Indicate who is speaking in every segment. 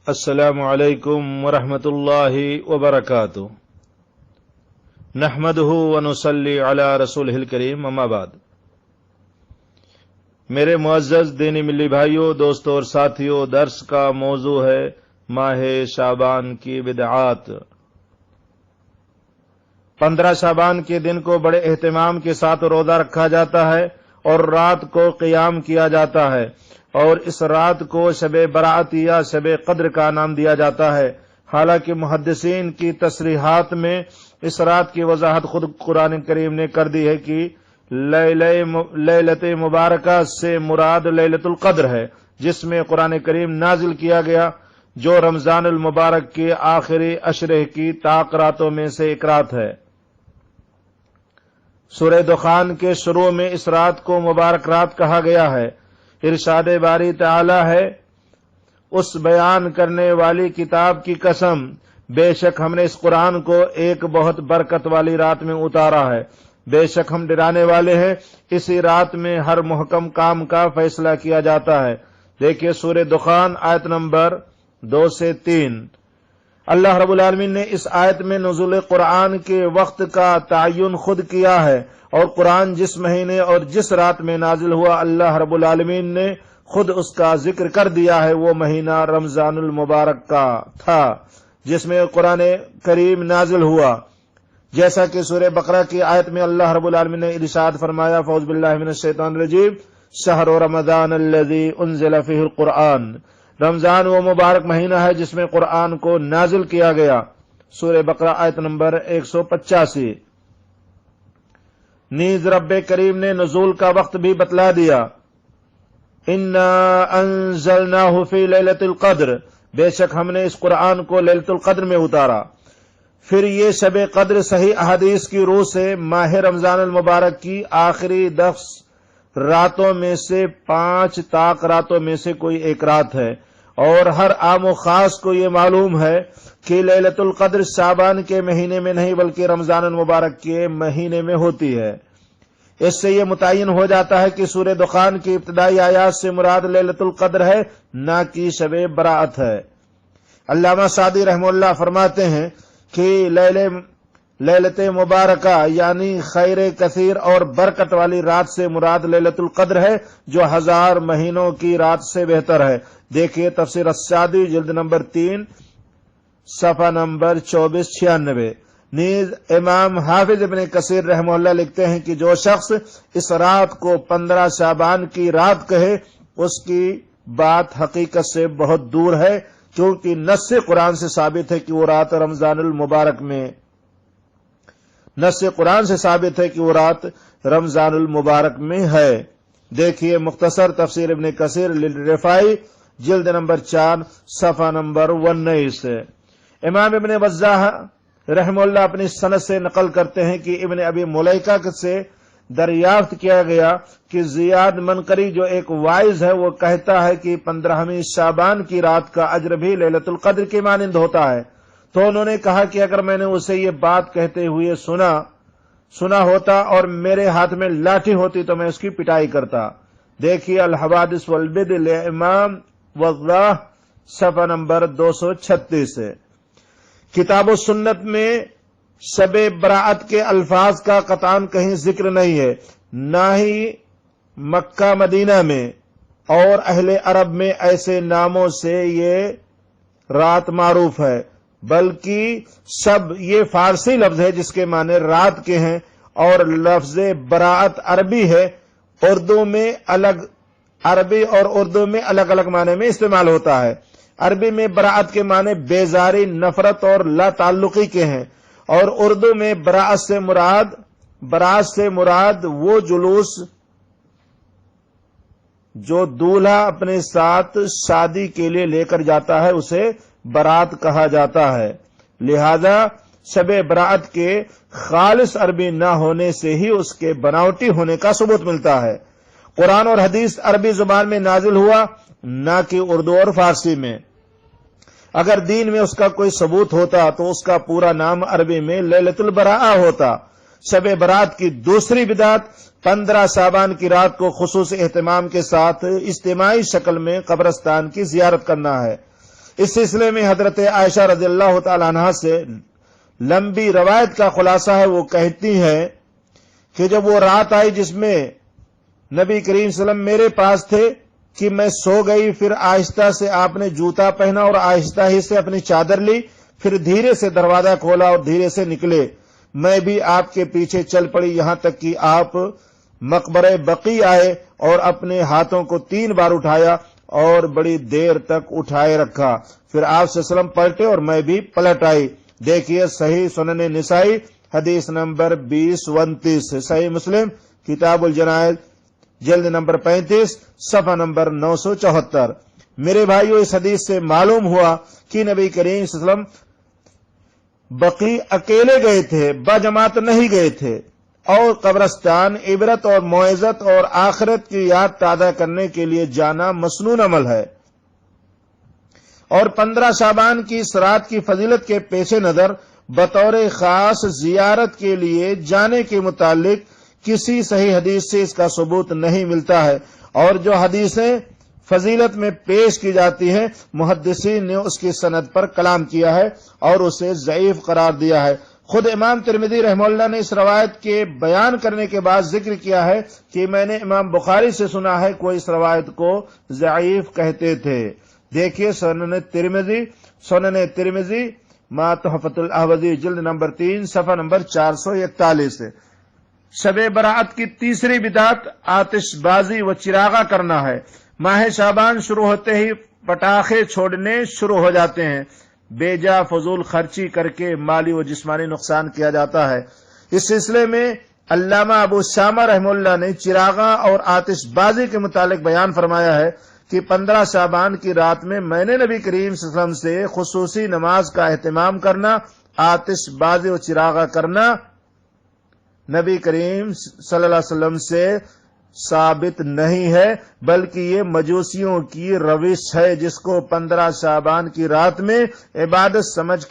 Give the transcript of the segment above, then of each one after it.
Speaker 1: السلام علیکم ورحمۃ اللہ وبرکاتہ۔ نحمدہ ونصلی علی رسولہ الکریم، اما بعد۔ میرے معزز دینی ملی بھائیوں، دوستوں اور ساتھیوں، درس کا موضوع ہے ماہ شعبان کی بدعات۔ 15 شعبان کے دن کو بڑے اہتمام کے ساتھ روزہ رکھا جاتا ہے اور رات کو قیام کیا جاتا ہے، اور اس رات کو شب برات یا شب قدر کا نام دیا جاتا ہے۔ حالانکہ محدثین کی تصریحات میں اس رات کی وضاحت خود قرآن کریم نے کر دی ہے کہ لیلت مبارکہ سے مراد لیلت القدر ہے، جس میں قرآن کریم نازل کیا گیا، جو رمضان المبارک کے آخری عشرے کی طاق راتوں میں سے ایک رات ہے۔ سورہ دخان کے شروع میں اس رات کو مبارک رات کہا گیا ہے۔ ارشاد باری تعالی ہے، اس بیان کرنے والی کتاب کی قسم، بے شک ہم نے اس قرآن کو ایک بہت برکت والی رات میں اتارا ہے، بے شک ہم ڈرانے والے ہیں، اسی رات میں ہر محکم کام کا فیصلہ کیا جاتا ہے۔ دیکھیے سورہ دخان آیت نمبر 2 سے 3۔ اللہ رب العالمین نے اس آیت میں نزول قرآن کے وقت کا تعین خود کیا ہے، اور قرآن جس مہینے اور جس رات میں نازل ہوا اللہ رب العالمین نے خود اس کا ذکر کر دیا ہے۔ وہ مہینہ رمضان المبارک کا تھا جس میں قرآن کریم نازل ہوا، جیسا کہ سورہ بقرہ کی آیت میں اللہ رب العالمین نے ارشاد فرمایا، اعوذ باللہ من الشیطان الرجیم، شہر رمضان الذی انزل فیہ القرآن۔ رمضان وہ مبارک مہینہ ہے جس میں قرآن کو نازل کیا گیا۔ سورہ بقرہ آیت نمبر 185۔ نیز رب کریم نے نزول کا وقت بھی بتلا دیا، انا انزلناہ فی لیلۃ القدر، بے شک ہم نے اس قرآن کو لیلۃ القدر میں اتارا۔ پھر یہ شب قدر صحیح احادیث کی روح سے ماہ رمضان المبارک کی آخری 10 راتوں میں سے 5 طاق راتوں میں سے کوئی ایک رات ہے، اور ہر عام و خاص کو یہ معلوم ہے کہ لیلۃ القدر شعبان کے مہینے میں نہیں بلکہ رمضان المبارک کے مہینے میں ہوتی ہے۔ اس سے یہ متعین ہو جاتا ہے کہ سورہ دخان کی ابتدائی آیات سے مراد لیلۃ القدر ہے، نہ کہ شب برات ہے۔ علامہ سعدی رحمہ اللہ فرماتے ہیں کہ لیلت مبارکہ یعنی خیر کثیر اور برکت والی رات سے مراد لیلۃ القدر ہے، جو 1000 مہینوں کی رات سے بہتر ہے۔ دیکھیے تفسیر السعدی جلد نمبر 3 صفحہ نمبر 2496۔ نیز امام حافظ ابن کثیر رحمہ اللہ لکھتے ہیں کہ جو شخص اس رات کو 15 شعبان کی رات کہے، اس کی بات حقیقت سے بہت دور ہے، کیونکہ نص قرآن سے ثابت ہے کہ وہ رات رمضان المبارک میں رمضان المبارک میں ہے۔ دیکھیے مختصر تفسیر ابن کثیر للرفاعی جلد نمبر 4 صفحہ نمبر 19۔ امام ابن وضاح رحمہ اللہ اپنی سند سے نقل کرتے ہیں کہ ابن ابی ملیکہ سے دریافت کیا گیا کہ زیاد منقری جو ایک وائز ہے، وہ کہتا ہے کہ 15ویں شعبان کی رات کا اجر بھی لیلۃ القدر کے مانند ہوتا ہے۔ تو انہوں نے کہا کہ اگر میں نے اسے یہ بات کہتے ہوئے سنا ہوتا اور میرے ہاتھ میں لاٹھی ہوتی تو میں اس کی پٹائی کرتا۔ دیکھیے الحوادث والبدع لامام وضاح صفحہ نمبر 236 ہے۔ کتاب و سنت میں شب برات کے الفاظ کا قطعاً کہیں ذکر نہیں ہے، نہ ہی مکہ مدینہ میں اور اہل عرب میں ایسے ناموں سے یہ رات معروف ہے، بلکہ سب یہ فارسی لفظ ہے جس کے معنی رات کے ہیں، اور لفظ برات عربی ہے، عربی اور اردو میں الگ الگ معنی میں استعمال ہوتا ہے۔ عربی میں برات کے معنی بیزاری، نفرت اور لا تعلقی کے ہیں، اور اردو میں برات سے مراد وہ جلوس جو دولہا اپنے ساتھ شادی کے لیے لے کر جاتا ہے اسے برات کہا جاتا ہے۔ لہذا شب برات کے خالص عربی نہ ہونے سے ہی اس کے بناوٹی ہونے کا ثبوت ملتا ہے۔ قرآن اور حدیث عربی زبان میں نازل ہوا، نہ کہ اردو اور فارسی میں۔ اگر دین میں اس کا کوئی ثبوت ہوتا تو اس کا پورا نام عربی میں لیلۃ البراءہ ہوتا۔ شب برات کی دوسری بدعت 15 شعبان کی رات کو خصوصی اہتمام کے ساتھ اجتماعی شکل میں قبرستان کی زیارت کرنا ہے۔ اس سلسلے میں حضرت عائشہ رضی اللہ تعالی عنہا سے لمبی روایت کا خلاصہ ہے، وہ کہتی ہیں کہ جب وہ رات آئی جس میں نبی کریم صلی اللہ علیہ وسلم میرے پاس تھے کہ میں سو گئی، پھر آہستہ سے آپ نے جوتا پہنا اور آہستہ ہی سے اپنی چادر لی، پھر دھیرے سے دروازہ کھولا اور دھیرے سے نکلے، میں بھی آپ کے پیچھے چل پڑی یہاں تک کہ آپ مقبرہ بقیع آئے اور اپنے ہاتھوں کو 3 بار اٹھایا اور بڑی دیر تک اٹھائے رکھا، پھر آپ صلی اللہ علیہ وسلم پلٹے اور میں بھی پلٹ آئی۔ دیکھیے صحیح سنن نسائی حدیث نمبر 2029، صحیح مسلم کتاب الجنائز جلد نمبر 35 صفحہ نمبر 974۔ میرے بھائیو، اس حدیث سے معلوم ہوا کہ نبی کریم صلی اللہ علیہ وسلم بقیع اکیلے گئے تھے، بجماعت نہیں گئے تھے، اور قبرستان عبرت اور موعظت اور آخرت کی یاد تازہ کرنے کے لیے جانا مسنون عمل ہے، اور 15 شعبان کی اس رات کی فضیلت کے پیش نظر بطور خاص زیارت کے لیے جانے کے متعلق کسی صحیح حدیث سے اس کا ثبوت نہیں ملتا ہے، اور جو حدیثیں فضیلت میں پیش کی جاتی ہیں محدثین نے اس کی سند پر کلام کیا ہے اور اسے ضعیف قرار دیا ہے۔ خود امام ترمذی رحمہ اللہ نے اس روایت کے بیان کرنے کے بعد ذکر کیا ہے کہ میں نے امام بخاری سے سنا ہے کوئی اس روایت کو ضعیف کہتے تھے۔ دیکھیے سنن ترمذی ما تحفۃ الاحوذی جلد نمبر 3 صفحہ نمبر 441۔ شب برات کی تیسری بدعت آتش بازی و چراغاں کرنا ہے۔ ماہ شعبان شروع ہوتے ہی پٹاخے چھوڑنے شروع ہو جاتے ہیں، بے جا فضول خرچی کر کے مالی و جسمانی نقصان کیا جاتا ہے۔ اس سلسلے میں علامہ ابو شامہ رحمہ اللہ نے چراغاں اور آتش بازی کے متعلق بیان فرمایا ہے کہ 15 شعبان کی رات میں میں نے نبی کریم صلی اللہ علیہ وسلم سے خصوصی نماز کا اہتمام کرنا، آتش بازی و چراغاں کرنا نبی کریم صلی اللہ علیہ وسلم سے ثابت نہیں ہے، بلکہ یہ مجوسیوں کی روش ہے جس کو 15 شعبان کی رات میں عبادت سمجھ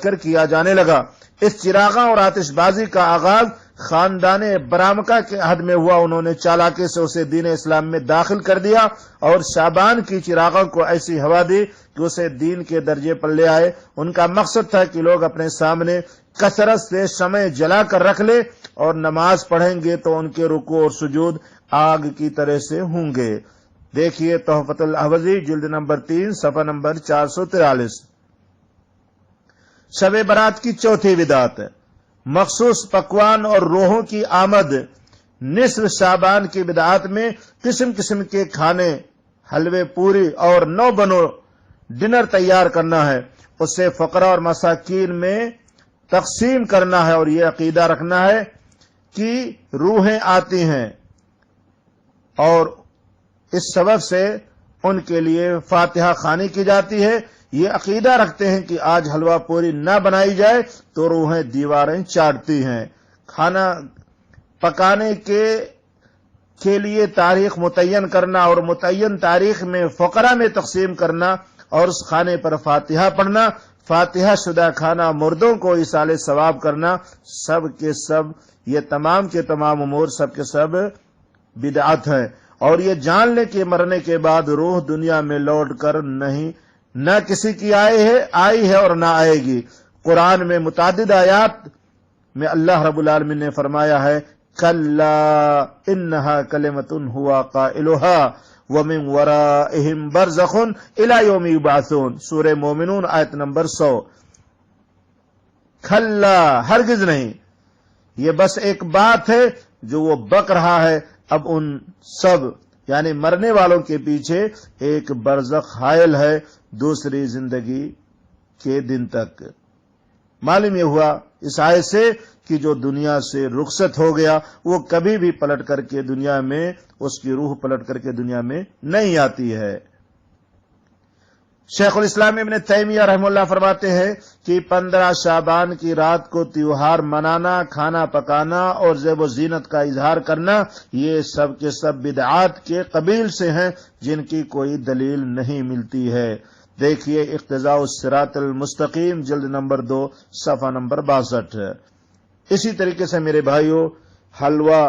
Speaker 1: کر کیا جانے لگا۔ اس چراغاں اور آتش بازی کا آغاز خاندان برامکہ کے عہد میں ہوا، انہوں نے چالاکی سے اسے دین اسلام میں داخل کر دیا اور شعبان کی چراغوں کو ایسی ہوا دی کہ اسے دین کے درجے پر لے آئے۔ ان کا مقصد تھا کہ لوگ اپنے سامنے کثرت سے شمع جلا کر رکھ لے اور نماز پڑھیں گے تو ان کے رکوع اور سجود آگ کی طرح سے ہوں گے۔ دیکھیے تحفۃ الاحوذی جلد نمبر 3 صفحہ نمبر 443۔ شب برات کی چوتھی بدعت مخصوص پکوان اور روحوں کی آمد۔ نصف شعبان کی بدعات میں قسم قسم کے کھانے، حلوے پوری اور نو بنو ڈنر تیار کرنا ہے، اسے فقراء اور مساکین میں تقسیم کرنا ہے، اور یہ عقیدہ رکھنا ہے کہ روحیں آتی ہیں اور اس سبب سے ان کے لیے فاتحہ خوانی کی جاتی ہے۔ یہ عقیدہ رکھتے ہیں کہ آج حلوہ پوری نہ بنائی جائے تو روحیں دیواریں چاٹتی ہیں۔ کھانا پکانے کے لیے تاریخ متعین کرنا اور متعین تاریخ میں فقراء میں تقسیم کرنا اور اس کھانے پر فاتحہ پڑھنا، فاتحہ شدہ کھانا مردوں کو ایصال ثواب کرنا، سب کے سب یہ تمام کے تمام امور سب کے سب بدعت ہیں، اور یہ جان لیں کہ مرنے کے بعد روح دنیا میں لوٹ کر نہ کسی کی آئی ہے اور نہ آئے گی۔ قرآن میں متعدد آیات میں اللہ رب العالمین نے فرمایا ہے کلا انہا کلمۃ ہوا قائلھا ومن ورائہم برزخ الی یوم یبعثون، سورہ مومنون آیت نمبر 100۔ کلا، ہرگز نہیں، یہ بس ایک بات ہے جو وہ بک رہا ہے، اب ان سب یعنی مرنے والوں کے پیچھے ایک برزخ حائل ہے دوسری زندگی کے دن تک۔ معلوم یہ ہوا اس آیت سے کہ جو دنیا سے رخصت ہو گیا وہ کبھی بھی پلٹ کر کے دنیا میں، اس کی روح پلٹ کر کے دنیا میں نہیں آتی ہے۔ شیخ الاسلام ابن تیمیہ رحمہ اللہ فرماتے ہیں کہ 15 شعبان کی رات کو تیوہار منانا، کھانا پکانا اور زیب و زینت کا اظہار کرنا، یہ سب کے سب بدعات کے قبیل سے ہیں جن کی کوئی دلیل نہیں ملتی ہے۔ دیکھیے اقتضاء الصراط المستقیم جلد نمبر 2 صفحہ نمبر 62۔ اسی طریقے سے میرے بھائیوں، حلوہ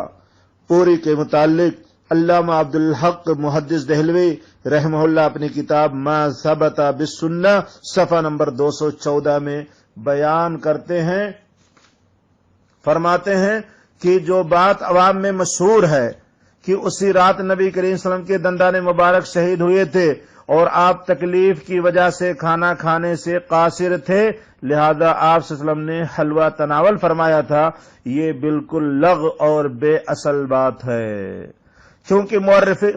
Speaker 1: پوری کے متعلق علامہ عبدالحق محدث دہلوی رحمہ اللہ اپنی کتاب ما ثبت بالسنہ صفحہ نمبر 214 میں بیان کرتے ہیں، فرماتے ہیں کہ جو بات عوام میں مشہور ہے کہ اسی رات نبی کریم صلی اللہ علیہ وسلم کے دندان مبارک شہید ہوئے تھے اور آپ تکلیف کی وجہ سے کھانا کھانے سے قاصر تھے، لہذا آپ صلی اللہ علیہ وسلم نے حلوہ تناول فرمایا تھا، یہ بالکل لغو اور بے اصل بات ہے، کیونکہ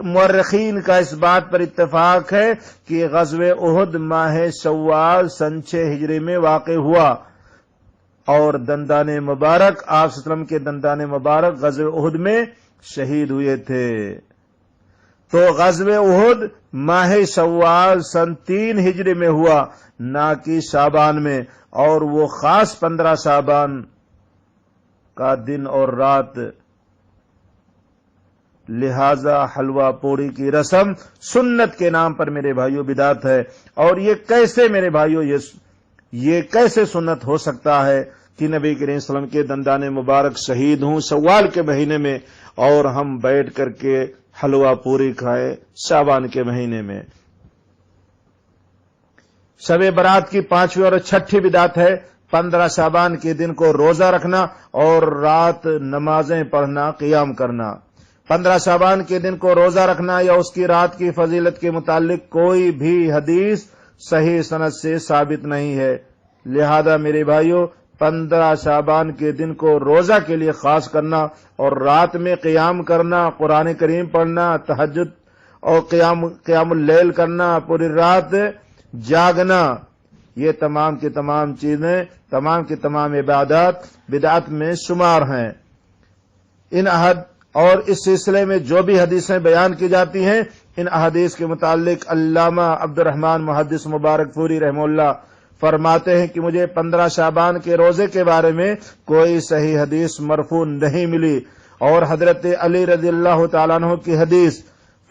Speaker 1: مورخین کا اس بات پر اتفاق ہے کہ غزوہ احد ماہ شوال سن 6 ہجری میں واقع ہوا اور دندان مبارک آپ صلی اللہ علیہ وسلم کے دندان مبارک غزوہ احد میں شہید ہوئے تھے۔ تو غزوہ احد ماہ شوال سن 3 ہجری میں ہوا، نہ کہ شعبان میں، اور وہ خاص 15 شعبان کا دن اور رات، لہذا حلوہ پوڑی کی رسم سنت کے نام پر میرے بھائیوں بدعت ہے۔ اور یہ کیسے میرے بھائیوں یہ کیسے سنت ہو سکتا ہے کہ نبی کریم صلی اللہ علیہ وسلم کے دندان مبارک شہید ہوں شوال کے مہینے میں اور ہم بیٹھ کر کے حلوہ پوری کھائے شعبان کے مہینے میں۔ شب برات کی 5ویں اور 6ٹھی بدعت ہے 15 شعبان کے دن کو روزہ رکھنا اور رات نمازیں پڑھنا، قیام کرنا۔ 15 شعبان کے دن کو روزہ رکھنا یا اس کی رات کی فضیلت کے متعلق کوئی بھی حدیث صحیح سند سے ثابت نہیں ہے، لہذا میرے بھائیوں 15 شعبان کے دن کو روزہ کے لیے خاص کرنا اور رات میں قیام کرنا، قرآن کریم پڑھنا، تہجد اور قیام اللیل کرنا، پوری رات جاگنا، یہ تمام کی تمام چیزیں، تمام کی تمام عبادات بدعت میں شمار ہیں۔ ان اور اس سلسلے میں جو بھی حدیثیں بیان کی جاتی ہیں، ان احادیث کے متعلق علامہ عبدالرحمن محدث مبارک پوری رحمہ اللہ فرماتے ہیں کہ مجھے 15 شعبان کے روزے کے بارے میں کوئی صحیح حدیث مرفوع نہیں ملی، اور حضرت علی رضی اللہ تعالیٰ عنہ کی حدیث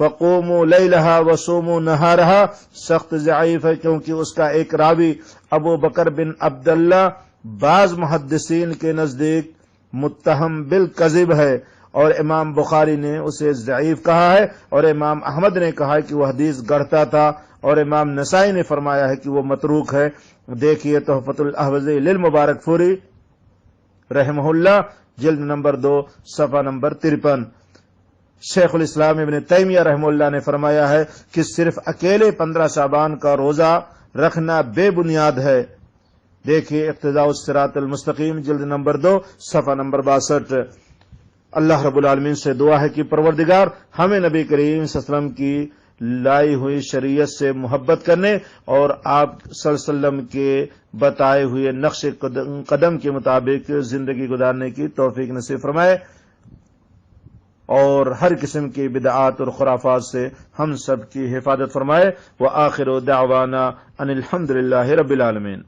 Speaker 1: فقوموا لیلہا وصوموا نہارہا سخت ضعیف ہے، کیونکہ اس کا ایک راوی ابو بکر بن عبداللہ بعض محدثین کے نزدیک متہم بالکذب ہے، اور امام بخاری نے اسے ضعیف کہا ہے، اور امام احمد نے کہا ہے کہ وہ حدیث گڑھتا تھا، اور امام نسائی نے فرمایا ہے کہ وہ متروک ہے۔ دیکھیے تحفۃ الاحوذی للمبارک فوری رحمہ اللہ جلد نمبر 2 صفحہ نمبر 53۔ شیخ الاسلام ابن تیمیہ رحمہ اللہ نے فرمایا ہے کہ صرف اکیلے 15 شعبان کا روزہ رکھنا بے بنیاد ہے۔ دیکھیے اقتداء الصراط المستقیم جلد نمبر 2 صفحہ نمبر 62۔ اللہ رب العالمین سے دعا ہے کہ پروردگار ہمیں نبی کریم صلی اللہ علیہ وسلم کی لائی ہوئی شریعت سے محبت کرنے اور آپ صلی اللہ علیہ وسلم کے بتائے ہوئے نقش قدم کے مطابق زندگی گزارنے کی توفیق نصیب فرمائے، اور ہر قسم کی بدعات اور خرافات سے ہم سب کی حفاظت فرمائے۔ وآخر دعوانا ان الحمد للہ رب العالمین۔